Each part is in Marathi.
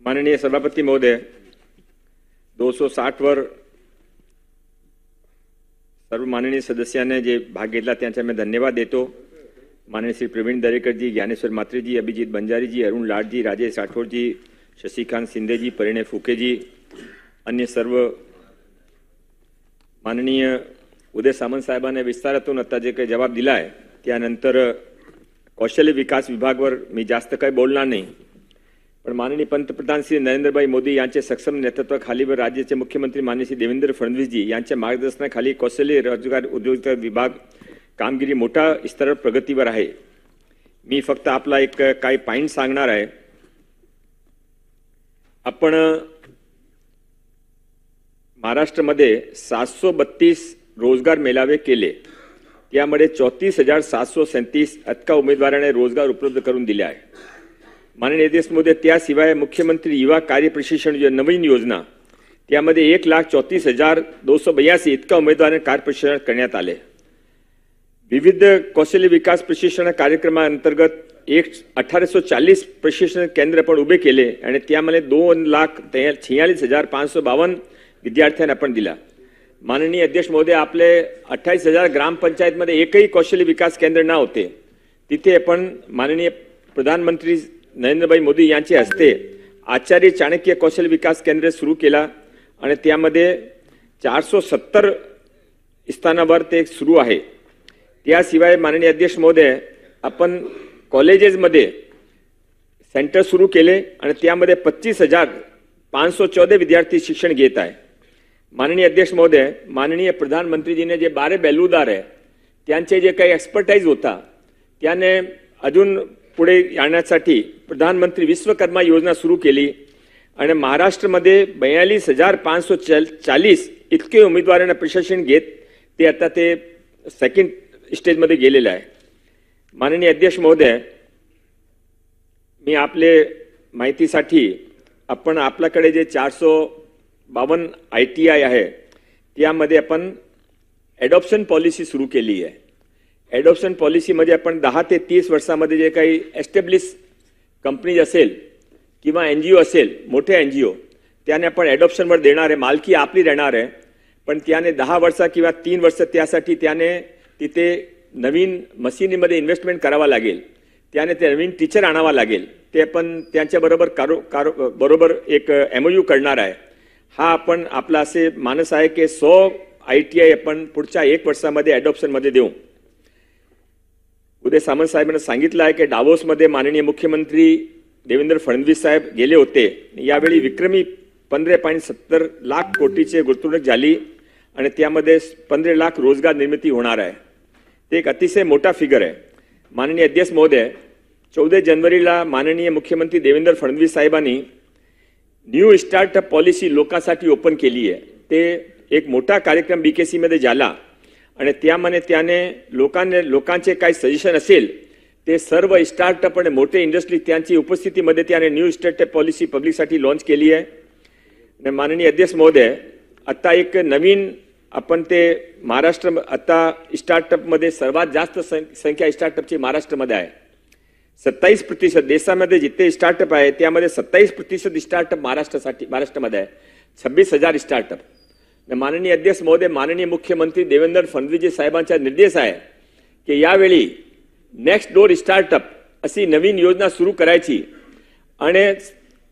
माननीय सभापती महोदय, 260 वर सर्व माननीय सदस्यांनी जे भाग घेतला त्यांचा मी धन्यवाद देतो। माननीय श्री प्रवीण दरेकर जी, ज्ञानेश्वर मात्रे जी, अभिजीत बंजारी जी, अरुण लाड जी, राजेश राठौर जी, शशिकांत शिंदे जी, परिणय फुके जी, अन्य सर्व माननीय उदय सामंत साहेबांनी विस्तारातून आता जे काही जबाब दिला आहे त्यानंतर कौशल्य विकास विभागावर मी जास्त काही बोलणार नाही, पण माननीय पंतप्रधान श्री नरेंद्रभाई मोदी यांचे सक्षम नेतृत्वाखाली व राज्याचे मुख्यमंत्री माननीय श्री देवेंद्र फडणवीस जी यांच्या मार्गदर्शनाखाली कौशल्य रोजगार उद्योजकता विभाग कामगिरी मोठा स्तरावर प्रगतीवर आहे। मी फक्त आपला एक काही पॉइंट सांगणार आहे। आपण महाराष्ट्रामध्ये 732 रोजगार मेळावे केले, त्यामध्ये 34,737 इतका उमेदवारांना रोजगार उपलब्ध करून दिले आहे। माननीय अध्यक्ष महोदय, त्याशिवाय मुख्यमंत्री युवा कार्य प्रशिक्षण नवीन योजना त्यामध्ये 1,34,282 इतका उमेदवारांना कार्य प्रशिक्षण करण्यात आले। विविध कौशल्य विकास प्रशिक्षण कार्यक्रमांतर्गत 1840 प्रशिक्षण केंद्र पण उभे केले आणि त्यामध्ये 2,46,552 विद्यार्थ्यांना आपण दिला। माननीय अध्यक्ष महोदय, आपले 28,000 ग्रामपंचायतमध्ये एकही कौशल्य विकास केंद्र न होते, तिथे आपण माननीय प्रधानमंत्री नरेंद्रभाई मोदी यांच्या हस्ते आचार्य चाणक्य कौशल्य विकास केंद्र सुरू केला आणि त्यामध्ये 470 स्थानावर ते सुरू आहे। त्याशिवाय माननीय अध्यक्ष महोदय, आपण कॉलेजेसमध्ये सेंटर सुरू केले आणि त्यामध्ये 25,514 विद्यार्थी शिक्षण घेत आहे। माननीय अध्यक्ष महोदय, माननीय प्रधानमंत्रीजीने जे 12 बेलूदार आहे त्यांचे जे काही एक्सपर्टाइज होता त्याने अजून पुढे आणण्यासाठी प्रधानमंत्री विश्वकर्मा योजना सुरू केली आणि महाराष्ट्रामध्ये 42,540 इतके उमेदवारांना प्रशिक्षण घेत ते आता ते सेकंड स्टेजमध्ये गेलेले आहे। माननीय अध्यक्ष महोदय, मी आपले माहितीसाठी आपण आपल्याकडे जे 452 ITI आहे त्यामध्ये आपण ॲडॉप्शन पॉलिसी सुरू केली आहे। ॲडॉप्शन पॉलिसीमध्ये आपण 10 ते 30 वर्षामध्ये जे काही एस्टॅब्लिश कंपनीज असेल किंवा NGO असेल, मोठे NGO त्याने आपण ॲडॉप्शनवर देणार आहे, मालकी आपली राहणार आहे, पण त्याने 10 वर्ष किंवा 3 वर्ष त्यासाठी त्याने तिथे नवीन मशीनीमध्ये इन्व्हेस्टमेंट करावा लागेल, त्याने ते नवीन टीचर आणावा लागेल, ते आपण त्यांच्याबरोबर बरोबर एक MOU करणार आहे। हा आपण आपला असे मानस आहे की 100 ITI आपण पुढच्या 1 वर्षामध्ये ॲडॉप्शनमध्ये देऊ। उदय सामंत साहेबांनी सांगितलं आहे की डावोसमध्ये माननीय मुख्यमंत्री देवेंद्र फडणवीस साहेब गेले होते, यावेळी विक्रमी 15.70 लाख कोटीची गुंतवणूक झाली आणि त्यामध्ये 15 लाख रोजगार निर्मिती होणार आहे। ते एक अतिशय मोठा फिगर आहे। माननीय अध्यक्ष महोदय, 14 जानेवारीला माननीय मुख्यमंत्री देवेंद्र फडणवीस साहेबांनी न्यू स्टार्टअप पॉलिसी लोकांसाठी ओपन केली आहे। ते एक मोठा कार्यक्रम BKC मध्ये झाला आणि त्यामध्ये त्याने लोकांचे काही सजेशन असेल ते सर्व स्टार्टअप आणि मोठे इंडस्ट्री त्यांची उपस्थितीमध्ये त्याने न्यू स्टार्टअप पॉलिसी पब्लिकसाठी लॉन्च केली आहे। माननीय अध्यक्ष महोदय, आता एक नवीन आपण ते महाराष्ट्र आता स्टार्टअपमध्ये सर्वात जास्त संख्या स्टार्टअपची महाराष्ट्रामध्ये आहे। 27% देशामध्ये जिथे स्टार्टअप आहे त्यामध्ये 27% स्टार्टअप महाराष्ट्रामध्ये आहे। 26,000 स्टार्टअप। माननीय अध्यक्ष महोदय, माननीय मुख्यमंत्री देवेंद्र फडणवीस साहेबांचा निर्देश आहे की यावेळी नेक्स्ट डोर स्टार्टअप अशी नवीन योजना सुरू करायची आणि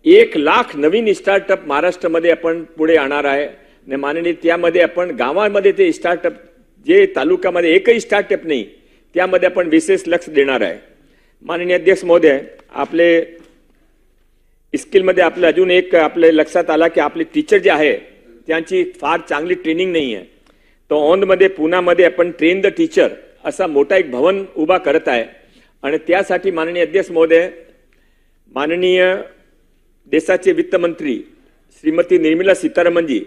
1 लाख नवीन स्टार्टअप महाराष्ट्रामध्ये आपण पुढे आणणार आहे। माननीय त्यामध्ये आपण गावामध्ये ते स्टार्टअप जे तालुक्यामध्ये एकही स्टार्टअप नाही त्यामध्ये आपण विशेष लक्ष देणार आहे। माननीय अध्यक्ष महोदय, आपले स्किलमध्ये आपलं अजून एक आपले लक्षात आला की आपले टीचर जे आहे त्यांची फार चांगली ट्रेनिंग नाही आहे, तो औंधमध्ये पुण्यामध्ये आपण ट्रेन द टीचर असा मोठा एक भवन उभा करत आहे आणि त्यासाठी माननीय अध्यक्ष महोदय, माननीय देशाचे वित्तमंत्री श्रीमती निर्मला सीतारामनजी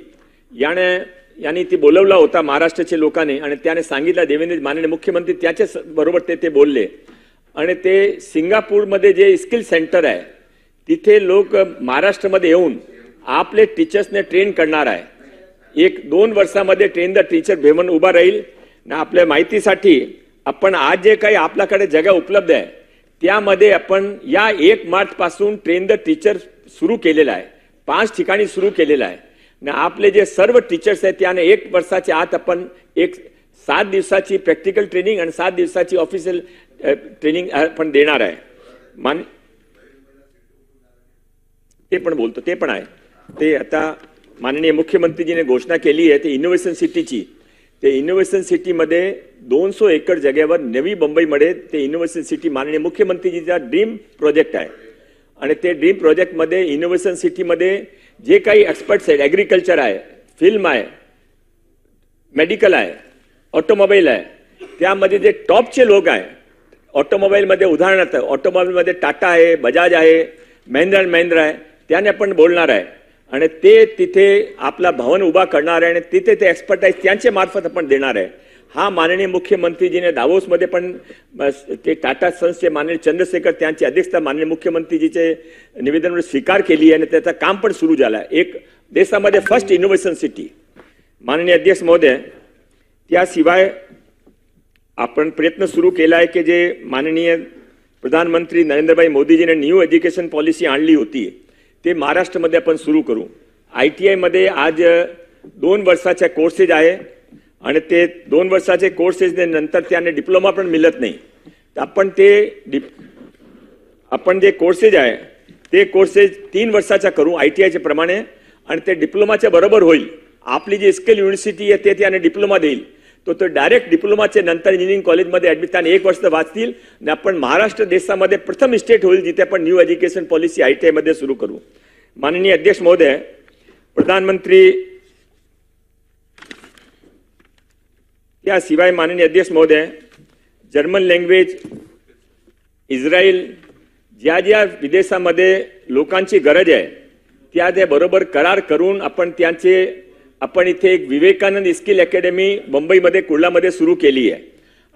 यांनी ती बोलवला होता महाराष्ट्राच्या लोकांनी आणि त्याने सांगितलं देवेंद्र माननीय मुख्यमंत्री त्याच्या बरोबर ते बोलले आणि ते सिंगापूरमध्ये जे स्किल सेंटर आहे तिथे लोक महाराष्ट्रामध्ये येऊन आपले टीचर्सने ट्रेन करणार आहे। 1-2 वर्षामध्ये ट्रेन द टीचर भवन उभा राहील। आपल्या माहितीसाठी आपण आज जे काही आपल्याकडे जागा उपलब्ध आहे त्यामध्ये आपण या 1 मार्च पासून ट्रेन द टीचर सुरू केलेला आहे, 5 ठिकाणी सुरू केलेला आहे. आणि आपले जे सर्व टीचर्स आहेत त्याने 1 वर्षाच्या आत आपण 7 दिवसाची प्रॅक्टिकल ट्रेनिंग आणि 7 दिवसाची ऑफिशियल ट्रेनिंग आपण देणार आहे. ते पण बोलतो, ते पण आहे. ते आता माननीय मुख्यमंत्रीजीने घोषणा केली आहे ते इनोव्हेशन सिटीची. ते इनोव्हेशन सिटीमध्ये 200 एकर जागेवर नवी मुंबईमध्ये ते इनोव्हेशन सिटी माननीय मुख्यमंत्रीजीचा ड्रीम प्रोजेक्ट आहे. आणि ते ड्रीम प्रोजेक्टमध्ये इनोव्हेशन सिटीमध्ये जे काही एक्सपर्ट्स आहेत, ॲग्रिकल्चर आहे, फिल्म आहे, मेडिकल आहे, ऑटोमोबाईल आहे, त्यामध्ये जे टॉपचे लोक आहे ऑटोमोबाईलमध्ये, उदाहरणार्थ ऑटोमोबाईलमध्ये टाटा आहे, बजाज आहे, महिंद्रा अँड महिंद्रा आहे, त्याने आपण बोलणार आहे. आणि ते तिथे आपला भवन उभा करणार आहे आणि तिथे ते एक्सपर्टाईज त्यांच्या मार्फत आपण देणार आहे. हा माननीय मुख्यमंत्रीजीने दावोसमध्ये पण ते टाटा सन्सचे माननीय चंद्रशेखर त्यांची अध्यक्षता माननीय मुख्यमंत्रीजीचे निवेदनावर स्वीकार केली आहे आणि त्याचं काम पण सुरू झालं आहे. एक देशामध्ये फर्स्ट इनोव्हेशन सिटी. माननीय अध्यक्ष महोदय, त्याशिवाय आपण प्रयत्न सुरू केला आहे की जे माननीय प्रधानमंत्री नरेंद्रभाई मोदीजीने न्यू एज्युकेशन पॉलिसी आणली होती ते महाराष्ट्रामध्ये आपण सुरू करू. ITI मध्ये आज 2 वर्षाचे कोर्सेस आहे आणि ते 2 वर्षाचे कोर्सेस नंतर त्याने डिप्लोमा पण मिळत नाही. तर आपण जे कोर्सेस आहे ते कोर्सेस 3 वर्षाचा करू ITIच्या प्रमाणे आणि ते डिप्लोमाच्या बरोबर होईल. आपली जी स्किल युनिव्हर्सिटी आहे ते त्याने डिप्लोमा देईल. तो डायरेक्ट डिप्लोमाच्या नंतर इंजिनिअरिंग कॉलेजमध्ये ॲडमिट त्याने 1 वर्ष वाचतील आणि आपण महाराष्ट्र देशामध्ये प्रथम स्टेट होईल जिथे आपण न्यू एज्युकेशन पॉलिसी ITI मध्ये सुरू करू. माननीय अध्यक्ष महोदय, प्रधानमंत्री याशिवाय माननीय अध्यक्ष महोदय, जर्मन लँग्वेज, इस्रायल, ज्या ज्या विदेशामध्ये लोकांची गरज आहे त्या बरोबर करार करून आपण इथे एक विवेकानंद स्किल अकॅडमी मुंबईमध्ये कुर्लामध्ये सुरू केली आहे.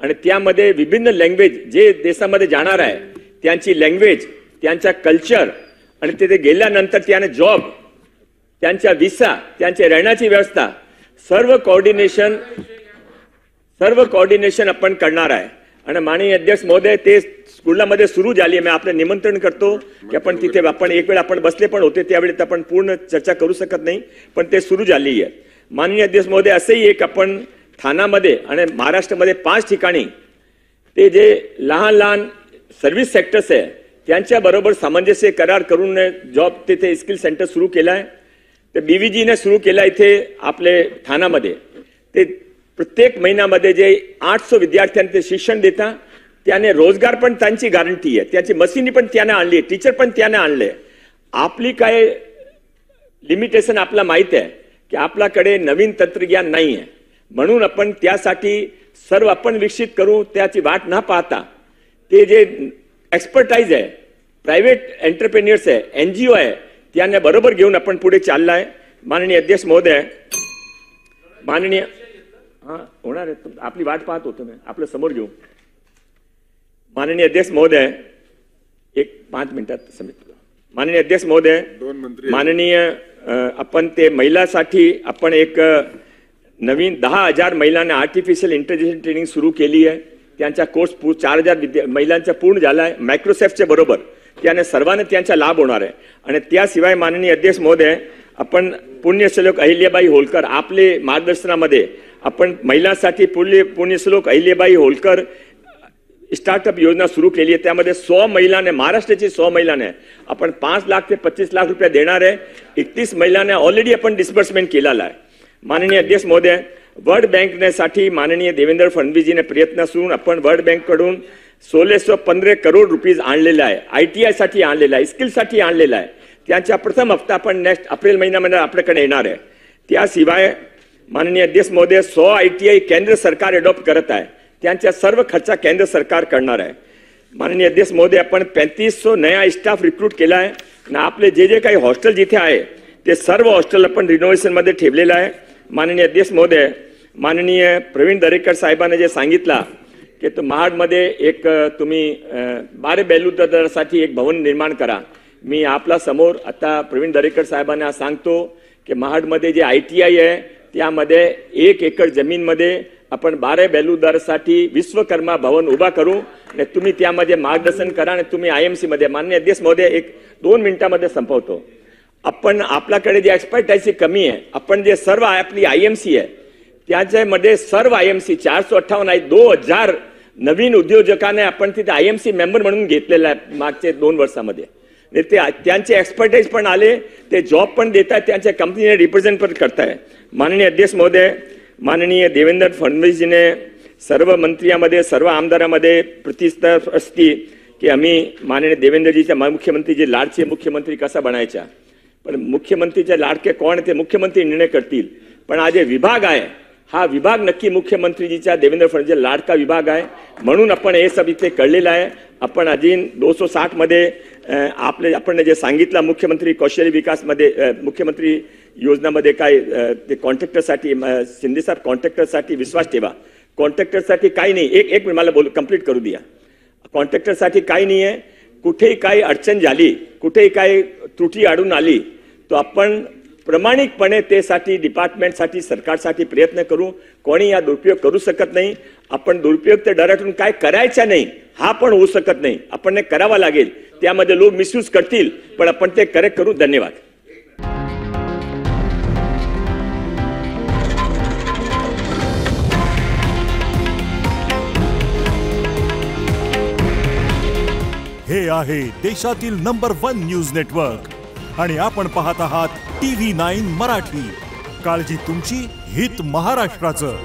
आणि त्यामध्ये विभिन्न लँग्वेज जे देशामध्ये जाणार आहे त्यांची लँग्वेज, त्यांचा कल्चर आणि तिथे गेल्यानंतर त्याने जॉब, त्यांचा विसा, त्यांची राहण्याची व्यवस्था सर्व कोऑर्डिनेशन आपण करणार आहे. आणि माननीय अध्यक्ष महोदय, ते कुर्लामध्ये सुरू झाली आहे. मी आपलं निमंत्रण करतो की आपण तिथे आपण एक वेळ आपण बसले पण होते त्यावेळी आपण पूर्ण चर्चा करू शकत नाही पण ते सुरू झाली आहे. माननीय अध्यक्ष महोदय, असंही एक आपण ठाण्यामध्ये आणि महाराष्ट्रामध्ये 5 ठिकाणी ते जे लहान सर्व्हिस सेक्टर्स आहे त्यांच्या बरोबर सामंजस्य करार करून जॉब तिथे स्किल सेंटर सुरू केलं आहे. ते BVGने सुरू केलं इथे आपले ठाण्यामध्ये. ते प्रत्येक महिन्यामध्ये जे 800 विद्यार्थ्यांना ते शिक्षण देतात त्याने रोजगार पण त्यांची गॅरंटी आहे. त्याची मशीनी पण त्याने आणली, टीचर पण त्याने आणले. आपली काय लिमिटेशन आपला माहित आहे की आपल्याकडे नवीन तंत्रज्ञान नाही आहे म्हणून आपण त्यासाठी सर्व आपण विकसित करू. त्याची वाट न पाहता ते जे एक्सपर्टाईज आहे, प्रायव्हेट एंटरप्रेन्युअर्स आहे, NGO आहे, त्यांना बरोबर घेऊन आपण पुढे चाललाय. माननीय अध्यक्ष महोदय, माननीय होणार आहे, आपली वाट पाहत होतो मी, आपलं समोर घेऊ. माननीय अध्यक्ष महोदय, 5 मिनिटात समित. माननीय अध्यक्ष महोदय, माननीय आपण ते महिलांसाठी आपण एक नवीन 10,000 महिलांना आर्टिफिशियल इंटेलिजन्स ट्रेनिंग सुरू केली आहे. त्यांचा कोर्स 4,000 महिलांचा पूर्ण झाला आहे. मायक्रोसॉफ्टच्या बरोबर त्याने सर्वांना त्यांचा लाभ होणार आहे. आणि त्याशिवाय माननीय अध्यक्ष महोदय, आपण पुण्यश्लोक अहिल्याबाई होळकर आपले मार्गदर्शनामध्ये आपण महिलांसाठी पुण्यश्लोक अहिल्याबाई होळकर स्टार्टअप योजना सुरू केली आहे. त्यामध्ये 100 महिलांना, महाराष्ट्राची 100 महिलांना आपण 5 लाख ते 25 लाख रुपये देणार आहे. 31 महिलांना ऑलरेडी आपण डिस्बर्समेंट केलेला आहे. माननीय अध्यक्ष महोदय, वर्ल्ड बँकसाठी माननीय देवेंद्र फडणवीसजीने प्रयत्न सुरू आपण वर्ल्ड बँककडून 1615 करोड रुपीज आणलेला आहे. ITI साठी आणलेला आहे, स्किलसाठी आणलेला आहे. त्यांचा प्रथम हप्ता आपण नेक्स्ट एप्रिल महिन्यामध्ये आपल्याकडे येणार आहे. त्याशिवाय माननीय अध्यक्ष महोदय, 100 ITI केंद्र सरकार अडॉप्ट करत आहे. त्यांच्या सर्व खर्च केंद्र सरकार करणार आहे. माननीय अध्यक्ष महोदय, आपण 3500 नया स्टाफ रिक्रूट केला आहे आणि आपले जे काही हॉस्टेल जिथे आहे ते सर्व हॉस्टेल आपण रिनोव्हेशनमध्ये ठेवलेलं आहे. माननीय अध्यक्ष महोदय, माननीय प्रवीण दरेकर साहेबांनी जे सांगितलं की तो महाडमध्ये एक तुम्ही 12 बेलुदासाठी एक भवन निर्माण करा. मी आपला समोर आता प्रवीण दरेकर साहेबांना सांगतो की महाडमध्ये जे ITI आहे त्यामध्ये 1 एकर जमीनमध्ये आपण बारे बेलुदारसाठी विश्वकर्मा भवन उभा करू आणि तुम्ही त्यामध्ये मार्गदर्शन करा आणि तुम्ही IMC मध्ये माननीय अध्यक्ष महोदय 1-2 मिनिटांमध्ये संपवतो. आपण आपल्याकडे जे एक्सपर्टाईजची कमी आहे, आपण जे सर्व आपली IMC आहे त्याच्यामध्ये सर्व IMC 458 आहे, 2000 नवीन उद्योजकांना आपण तिथे IMC मेंबर म्हणून घेतलेला आहे मागच्या 2 वर्षामध्ये. ते त्यांचे एक्सपर्टाईज पण आले, ते जॉब पण देतात, त्यांच्या कंपनीने रिप्रेझेंट पण करताय. माननीय अध्यक्ष महोदय, माननीय देवेंद्र फडणवीसजीने सर्व मंत्र्यांमध्ये सर्व आमदारांमध्ये प्रतिष्ठा असती की आम्ही माननीय देवेंद्रजीच्या मुख्यमंत्रीचे लाडचे मुख्यमंत्री कसा बनायचा. पण मुख्यमंत्रीचे लाडके कोण ते मुख्यमंत्री निर्णय करतील. पण आज विभाग आहे, हा विभाग नक्की मुख्यमंत्रीजीचा देवेंद्र फडणवीस लाडका विभाग आहे, म्हणून आपण हे सब इथे कळलेलं आहे. आपण अजून 260 मध्ये आपण जे सांगितलं मुख्यमंत्री कौशल्य विकास मध्ये मुख्यमंत्री योजनामध्ये काय ते कॉन्ट्रॅक्टरसाठी शिंदे साहेब कॉन्ट्रॅक्टरसाठी विश्वास ठेवा. कॉन्ट्रॅक्टरसाठी काही नाही, एक मला कंप्लीट करू द्या. कॉन्ट्रॅक्टरसाठी काही नाही आहे. कुठेही काही अडचण झाली, कुठेही काही त्रुटी आढळून आली तो आपण प्रामाणिकपणे त्यासाठी डिपार्टमेंटसाठी सरकारसाठी प्रयत्न करू. कोणी या दुरुपयोग करू शकत नाही. आपण दुरुपयोग तर डरातून काय करायचा नाही हा पण होऊ शकत नाही. आपण करावा लागेल, त्यामध्ये लोक मिसयूज करतील पण आपण ते करेक्ट करू. धन्यवाद. हे आहे देशातील नंबर 1 न्यूज नेटवर्क आणि आपण पाहत आहात TV9 मराठी. काळजी तुमची, हित महाराष्ट्राचं.